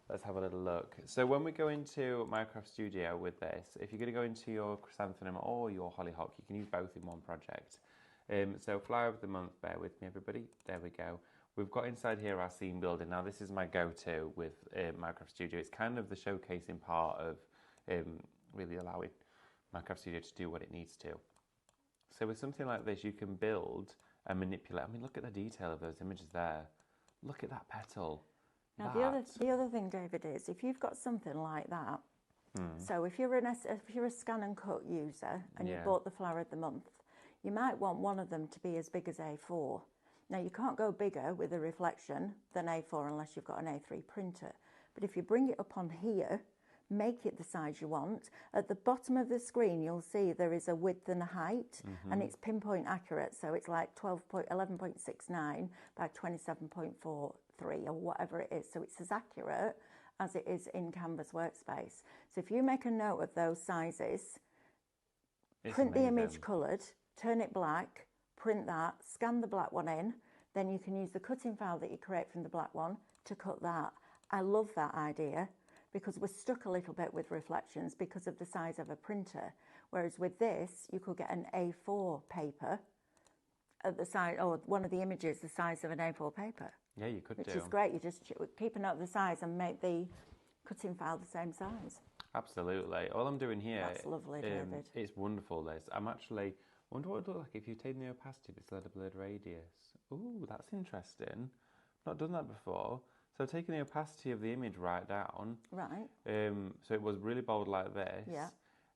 Let's have a little look. So when we go into Minecraft Studio with this, if you're going to go into your Chrysanthemum or your Hollyhock, you can use both in one project. So Flower of the Month, bear with me everybody. There we go. We've got inside here our scene builder. Now this is my go-to with Minecraft Studio. It's kind of the showcasing part of really allowing Minecraft Studio to do what it needs to. So with something like this, you can build and manipulate. I mean, look at the detail of those images there. Look at that petal. Now the other thing, David, is if you've got something like that, so if you're a scan and cut user and you bought the Flower of the Month, you might want one of them to be as big as A4. Now you can't go bigger with a reflection than A4 unless you've got an A3 printer. But if you bring it up on here, make it the size you want. At the bottom of the screen, you'll see there is a width and a height, and it's pinpoint accurate. So it's like 11.69 by 27.43 or whatever it is. So it's as accurate as it is in Canvas Workspace. So if you make a note of those sizes, print the image coloured, turn it black, print that, scan the black one in, then you can use the cutting file that you create from the black one to cut that. I love that idea, because we're stuck a little bit with reflections because of the size of a printer. Whereas with this, you could get an A4 paper at the size, or one of the images the size of an A4 paper. Yeah, you could do. Which is great. You just keep a note of the size and make the cutting file the same size. Absolutely. All I'm doing here, That's lovely, David. It's wonderful, this. I'm actually, I wonder what it would look like if you take the opacity of its letter blurred radius. Ooh, that's interesting. Not done that before. So taking the opacity of the image right down. Right. So it was really bold like this. Yeah.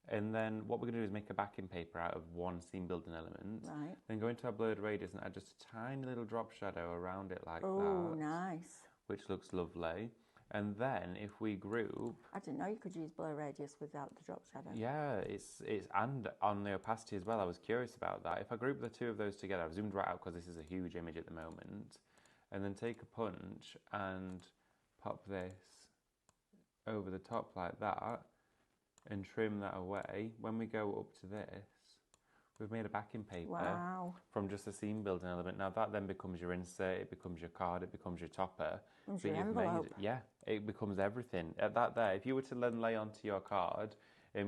And then what we're going to do is make a backing paper out of one scene building element. Right. Then go into our blurred radius and add just a tiny little drop shadow around it like that. Oh, nice. Which looks lovely. And then if we group... I didn't know you could use blur radius without the drop shadow. Yeah, it's and on the opacity as well. I was curious about that. If I group the two of those together, I've zoomed right out because this is a huge image at the moment. And then take a punch and pop this over the top like that and trim that away. When we go up to this, we've made a backing paper from just a scene building element. Now that then becomes your insert, it becomes your card, it becomes your topper. Becomes your envelope. It becomes everything. At that there, if you were to then lay onto your card,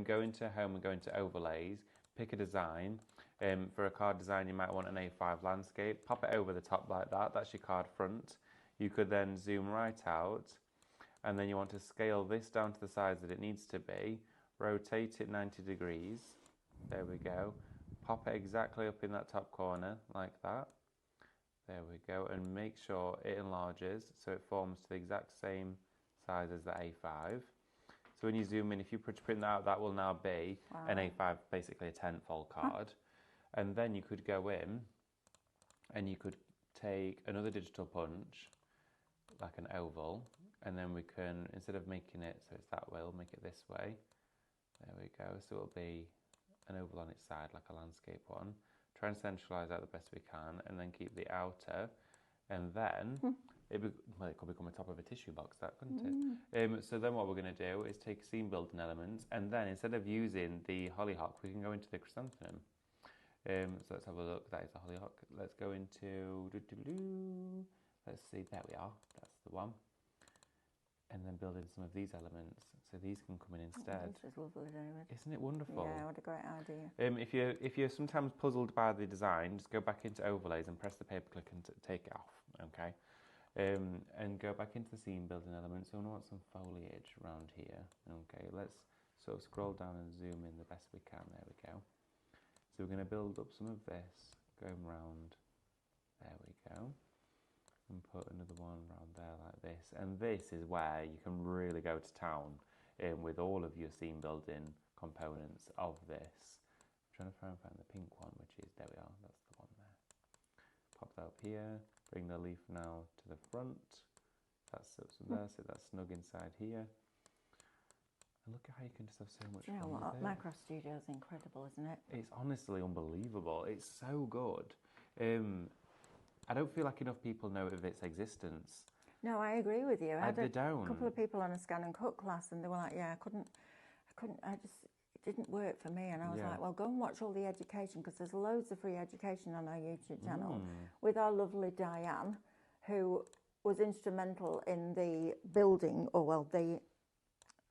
go into home and go into overlays, pick a design. For a card design, you might want an A5 landscape. Pop it over the top like that. That's your card front. You could then zoom right out, and then you want to scale this down to the size that it needs to be. Rotate it 90 degrees. There we go. Pop it exactly up in that top corner like that. There we go. And make sure it enlarges so it forms to the exact same size as the A5. So when you zoom in, if you print that out, that will now be an A5, basically a 10-fold card. And then you could go in and you could take another digital punch, like an oval, and then we can, instead of making it so it's that way, we'll make it this way. There we go. So it'll be an oval on its side, like a landscape one. Try and centralise that the best we can, and then keep the outer. And then, it could become the top of a tissue box, that, couldn't it? So then what we're going to do is take seam building elements, and then instead of using the hollyhock, we can go into the chrysanthemum. So let's have a look. That is the hollyhock. Let's go into, let's see, there we are. That's the one. And then build in some of these elements. So these can come in instead. This is lovely, David. Isn't it wonderful? Yeah, what a great idea. If you're sometimes puzzled by the design, just go back into overlays and press the paperclip and take it off, okay? And go back into the seam building elements. So we want some foliage around here. Okay, let's sort of scroll down and zoom in the best we can. There we go. So we're going to build up some of this, going round. There we go. And put another one around there like this. And this is where you can really go to town with all of your seam building components of this. I'm trying to try and find the pink one, which is, there we are, that's the one there. Pop that up here, bring the leaf now to the front. That sits there, so that's snug inside here. And look at how you can just have so much fun with it. Minecraft Studio is incredible, isn't it? It's honestly unbelievable. It's so good. I don't feel like enough people know of its existence. No, I agree with you. I had They a don't. couple of people on a scan and cut class, and they were like, "Yeah, it didn't work for me." And I was like, "Well, go and watch all the education, because there's loads of free education on our YouTube channel with our lovely Diane, who was instrumental in the building,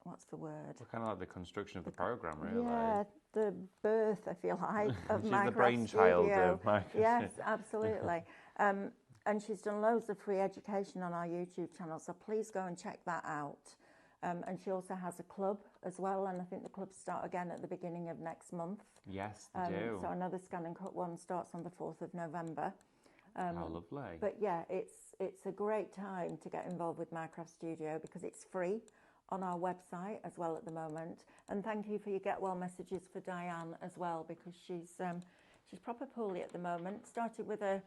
what's the word? Well, kind of like the construction of the program, really. Yeah, the birth, I feel like, of She's Minecraft the brainchild Studio. of Minecraft. Yes, absolutely. And she's done loads of free education on our YouTube channel, so please go and check that out. And she also has a club as well, and I think the clubs start again at the beginning of next month. Yes, they do. So another scan and cut one starts on the 4th of November. How lovely. But yeah, it's a great time to get involved with Minecraft Studio, because it's free on our website as well at the moment. And thank you for your get well messages for Diane as well, because she's proper poorly at the moment. Started with a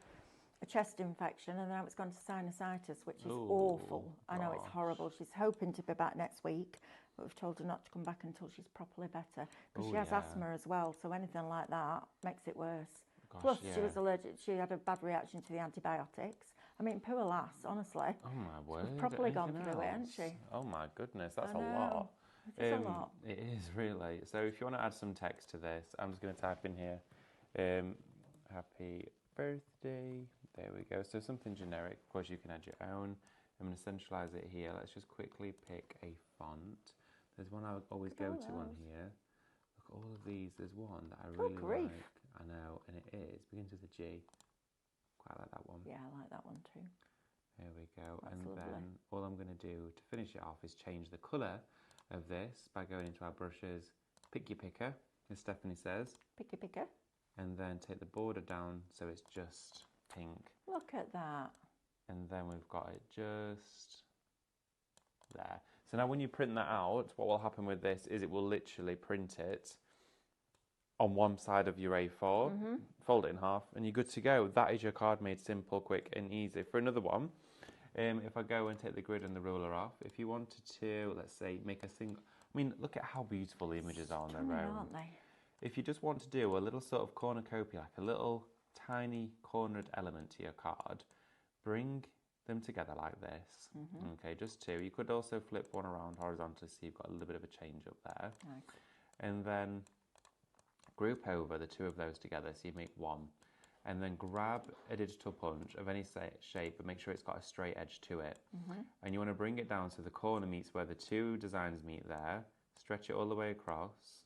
chest infection, and now it's gone to sinusitis, which is awful. I know it's horrible. She's hoping to be back next week, but we've told her not to come back until she's properly better, because she has asthma as well, so anything like that makes it worse. Plus, she was allergic. She had a bad reaction to the antibiotics. I mean, poor lass, honestly. Oh my word. She's properly gone Anything through it, else? hasn't she? Oh my goodness, that's I a know. lot. It is a lot. It is really. So if you want to add some text to this, I'm just going to type in here, happy birthday. There we go. So something generic. Of course, you can add your own. I'm going to centralize it here. Let's just quickly pick a font. There's one I would always go to on here. Look, all of these. There's one that I really like. I know, and it begins with a G. Quite like that one. Yeah, I like that one too. There we go. That's and lovely. Then all I'm going to do to finish it off is change the colour of this by going into our brushes, pick your picker, as Stephanie says. Picky picker. And then take the border down so it's just pink. Look at that. And then we've got it just there. So now when you print that out, what will happen with this is it will literally print it on one side of your A4, fold it in half, and you're good to go. That is your card made simple, quick and easy. For another one, if I go and take the grid and the ruler off, if you wanted to, let's say, make a single... I mean, look at how beautiful the images are on their own. Aren't they? If you just want to do a little sort of cornucopia, like a little tiny cornered element to your card, bring them together like this. Okay, just two. You could also flip one around horizontally so you've got a little bit of a change up there. Nice. And then group over the two of those together so you make one. And then grab a digital punch of any shape, but make sure it's got a straight edge to it. And you want to bring it down so the corner meets where the two designs meet there. Stretch it all the way across,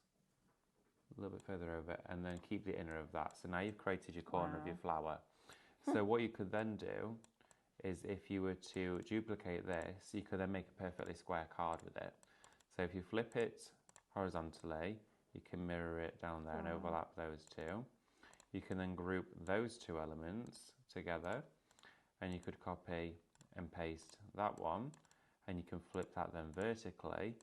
a little bit further over, and then keep the inner of that. So now you've created your corner of your flower. So what you could then do is, if you were to duplicate this, you could then make a perfectly square card with it. So if you flip it horizontally, you can mirror it down there and overlap those two. You can then group those two elements together, and you could copy and paste that one, and you can flip that then vertically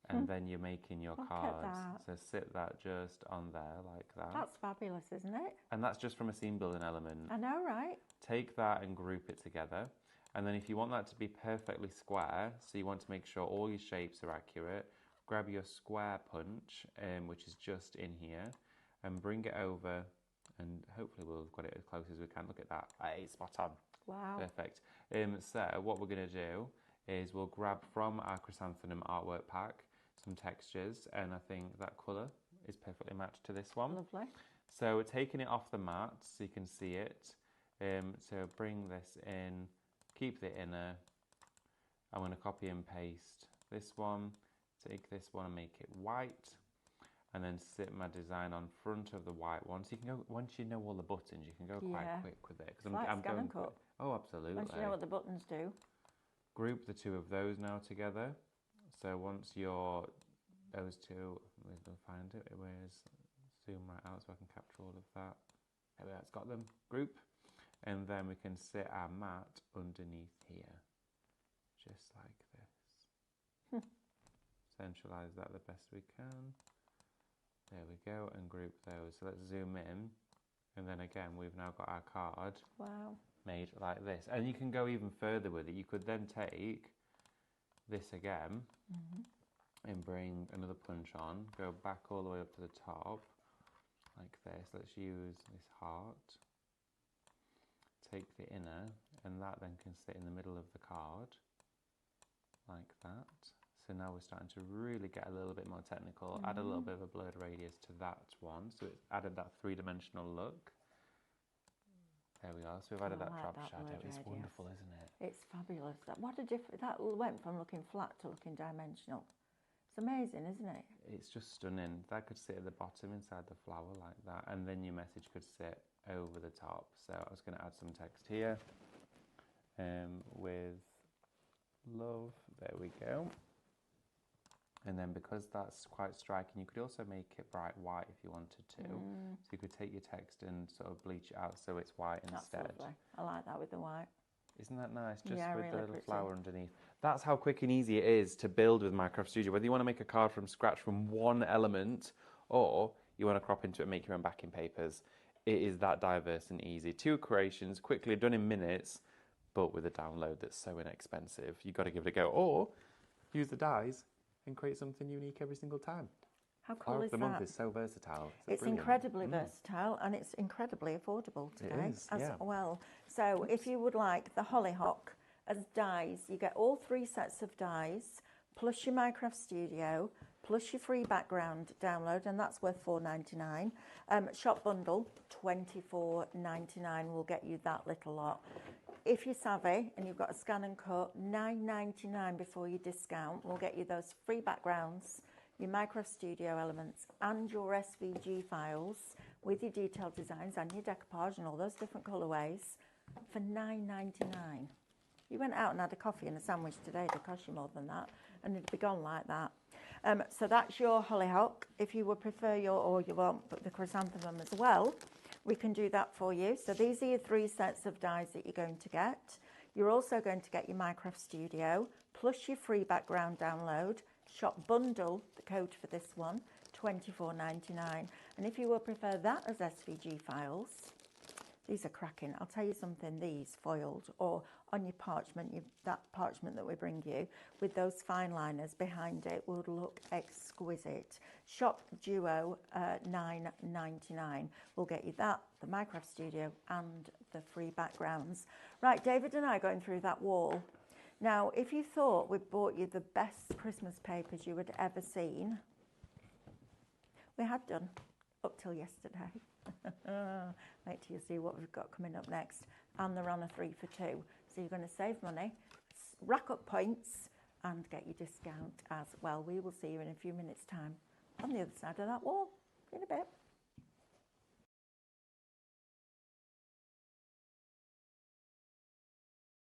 and then you're making your Look at cards. that. So sit that just on there like that. That's fabulous, isn't it? And that's just from a scene building element. I know, right? Take that and group it together. And then if you want that to be perfectly square, so you want to make sure all your shapes are accurate, grab your square punch, which is just in here, and bring it over, and hopefully we'll get it as close as we can. Look at that. It's spot on. Wow. Perfect. So what we're going to do is we'll grab from our Chrysanthemum artwork pack some textures, and I think that colour is perfectly matched to this one. Lovely. So we're taking it off the mat so you can see it. So bring this in, keep the inner. I'm going to copy and paste this one, take this one and make it white, and then sit my design on front of the white one. So you can go, once you know all the buttons, you can go quite quick with it. It's like scan and cut. Oh, absolutely. Once you know what the buttons do. Group the two of those now together. So once you're those two, we'll find it. Where's zoom right out so I can capture all of that. There we are, it's got them. Group. And then we can sit our mat underneath here. Just like this. Centralise that the best we can. There we go, and group those. So let's zoom in. And then again, we've now got our card. Wow. Made like this. And you can go even further with it. You could then take this again and bring another punch on, go back all the way up to the top like this. Let's use this heart, take the inner, and that then can sit in the middle of the card like that. So now we're starting to really get a little bit more technical, add a little bit of a blurred radius to that one, so it's added that three-dimensional look. There we are. So we've added that drop shadow. It's wonderful, isn't it? It's fabulous. What a difference. That went from looking flat to looking dimensional. It's amazing, isn't it? It's just stunning. That could sit at the bottom inside the flower like that, and then your message could sit over the top. So I was going to add some text here with love. There we go. And then because that's quite striking, you could also make it bright white if you wanted to. So you could take your text and sort of bleach it out so it's white instead. That's lovely. I like that with the white. Isn't that nice? Just Yeah, with really the little pretty. flower underneath. That's how quick and easy it is to build with Minecraft Studio. Whether you want to make a card from scratch from one element, or you want to crop into it and make your own backing papers, it is that diverse and easy. 2 creations, quickly done in minutes, but with a download that's so inexpensive. You've got to give it a go. Or use the dies and create something unique every single time. How cool Flower is of the that? month is so versatile. It's brilliant. incredibly versatile, and it's incredibly affordable today is, as yeah. well. So if you would like the Hollyhock as dies, you get all 3 sets of dies, plus your Minecraft Studio, plus your free background download, and that's worth $4.99. Shop bundle, $24.99 will get you that little lot. If you're savvy and you've got a scan and cut, $9.99 before your discount will get you those free backgrounds, your Minecraft Studio elements, and your SVG files with your detailed designs and your decoupage and all those different colourways for $9.99. You went out and had a coffee and a sandwich today, it'd cost you more than that, and it'd be gone like that. So that's your Hollyhock. If you would prefer or you want the Chrysanthemum as well, we can do that for you. So these are your 3 sets of dies that you're going to get. You're also going to get your Minecraft Studio, plus your free background download. Shop bundle, the code for this one, $24.99. And if you would prefer that as SVG files, these are cracking. I'll tell you something, these foiled or on your parchment, that parchment that we bring you with those fine liners behind it would look exquisite. Shop Duo $9.99 will get you that, the Minecraft Studio and the free backgrounds. Right, David and I are going through that wall. Now, if you thought we bought you the best Christmas papers you had ever seen, we had done up till yesterday. Wait till you see what we've got coming up next. And they're on a 3 for 2. So you're going to save money, rack up points, and get your discount as well. We will see you in a few minutes' time on the other side of that wall. In a bit.